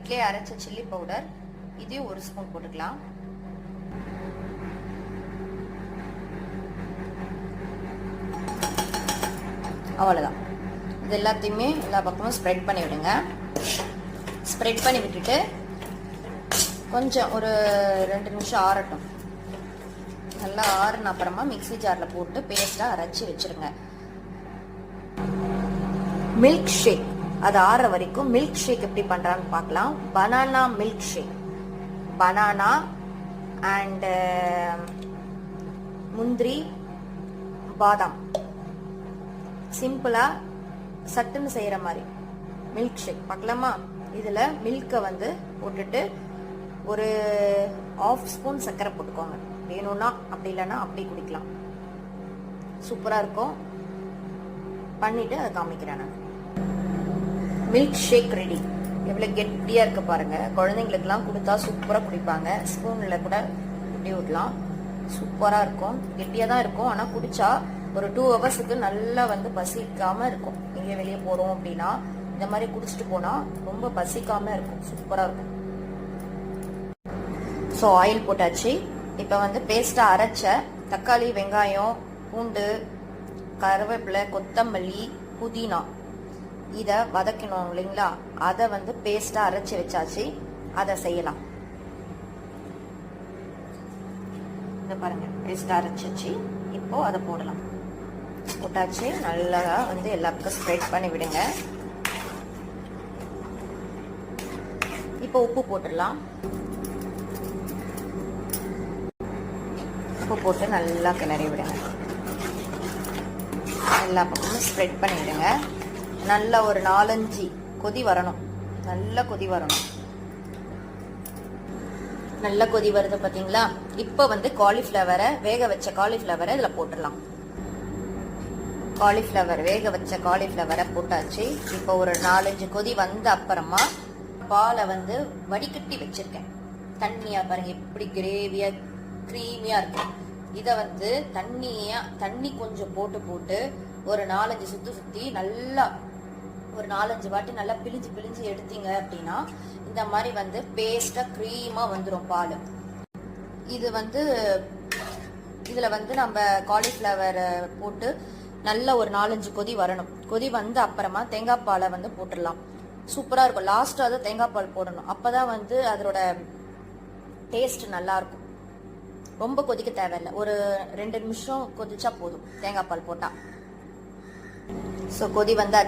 வீட்டிலே அரைச்ச chilli powder, இதையும் 1 ஸ்பூன் போட்டுக்கலாம். அவ்வளோதான். இது எல்லாத்தையுமே எல்லா பக்கமும் ஸ்ப்ரெட் பண்ணி விடுங்க. ஸ்ப்ரெட் பண்ணி விட்டுட்டு கொஞ்சம் ஒரு 2 நிமிஷம் ஆறட்டும். நல்லா ஆறுன அப்புறமா மிக்ஸி ஜாரில் போட்டு பேஸ்ட்டாக அரைச்சி வச்சுருங்க. மில்க் ஷேக், அது ஆறுற வரைக்கும் மில்க் ஷேக் எப்படி பண்ணுறான்னு பார்க்கலாம். Banana milk shake, banana and முந்திரி, பாதாம், சிம்பிளாக சட்டுன்னு செய்கிற மாதிரி மில்க் ஷேக் பார்க்கலாமா. இதில் மில்கை வந்து போட்டுட்டு ஒரு 1/2 ஸ்பூன் சர்க்கரை போட்டுக்கோங்க. வேணும்னா, அப்படி இல்லைன்னா அப்படி குடிக்கலாம். சூப்பராக இருக்கும். பண்ணிட்டு அதை காமிக்கிறேன் நான். Milk shake ready. எவ்வளோ கெட்டியாக இருக்கு பாருங்க. குழந்தைங்களுக்குலாம் கொடுத்தா சூப்பராக குடிப்பாங்க. ஸ்பூனில் கூட குட்டி விடலாம். சூப்பராக இருக்கும். கெட்டியாக தான் இருக்கும். ஆனால் குடிச்சா ஒரு 2 ஹவர்ஸுக்கு நல்லா வந்து பசிக்காமல் இருக்கும். எங்கே வெளியே போகிறோம் அப்படின்னா இந்த மாதிரி குடிச்சிட்டு போனால் ரொம்ப பசிக்காமல் இருக்கும். சூப்பராக இருக்கும். ஸோ ஆயில் போட்டாச்சு. இப்போ வந்து பேஸ்ட்டாக அரைச்ச தக்காளி, வெங்காயம், பூண்டு, கருவேப்பிலை, கொத்தமல்லி, புதினா இதை வதக்கணும் இல்லைங்களா. அதை வந்து பேஸ்ட்டாக அரைச்சி வச்சாச்சு. அதை செய்யலாம். இதை பாருங்க, பேஸ்ட்டாக அரைச்சிச்சு. இப்போ அதை போடலாம். போட்டாச்சு. நல்லா வந்து எல்லாத்துக்கும் ஸ்ப்ரெட் பண்ணி விடுங்க. இப்போ உப்பு போட்டுடலாம். உப்பு போட்டு நல்லா கிளறி விடுங்க. எல்லா பக்கமும் ஸ்ப்ரெட் பண்ணி விடுங்க. நல்லா ஒரு 4-5 கொதி வரணும். நல்லா கொதி வரணும். நல்லா கொதி வருது பார்த்தீங்களா. இப்போ வந்து காலிஃப்ளவரை, வேக வச்ச காலிஃப்ளவரை இதில் போட்டுடலாம். காலிஃப்ளவர், வேக வச்ச காலிஃப்ளவரை போட்டாச்சு. இப்போ ஒரு 4-5 கொதி வந்த அப்புறமா பாலை வந்து வடிகட்டி வச்சிருக்கேன். தண்ணியா பாருங்க, எப்படி கிரேவியா க்ரீமியா இருக்கு. இதை வந்து தண்ணி கொஞ்சம் போட்டு ஒரு 4-5 சுத்தி நல்லா ஒரு 4-5 வாட்டி நல்லா பிழிஞ்சு எடுத்தீங்க அப்படின்னா இந்த மாதிரி வந்து பேஸ்டா க்ரீமா வந்துடும் பால். இது வந்து இதுல வந்து நம்ம காலிஃப்ளவர் போட்டு நல்லா ஒரு 4-5 கொதி வரணும். கொதி வந்த அப்புறமா தேங்காய் பாலை வந்து போட்டுடலாம். சூப்பரா இருக்கும். லாஸ்டா தான் தேங்காய் பால் போடணும். அப்பதான் வந்து அதோட டேஸ்ட் நல்லா இருக்கும். ரொம்ப கொதிக்க தேவையில்லை. ஒரு 2 நிமிஷம் கொதிச்சா போதும் தேங்காய் பால் போட்டா. ஸோ கொதி வந்தாச்சு.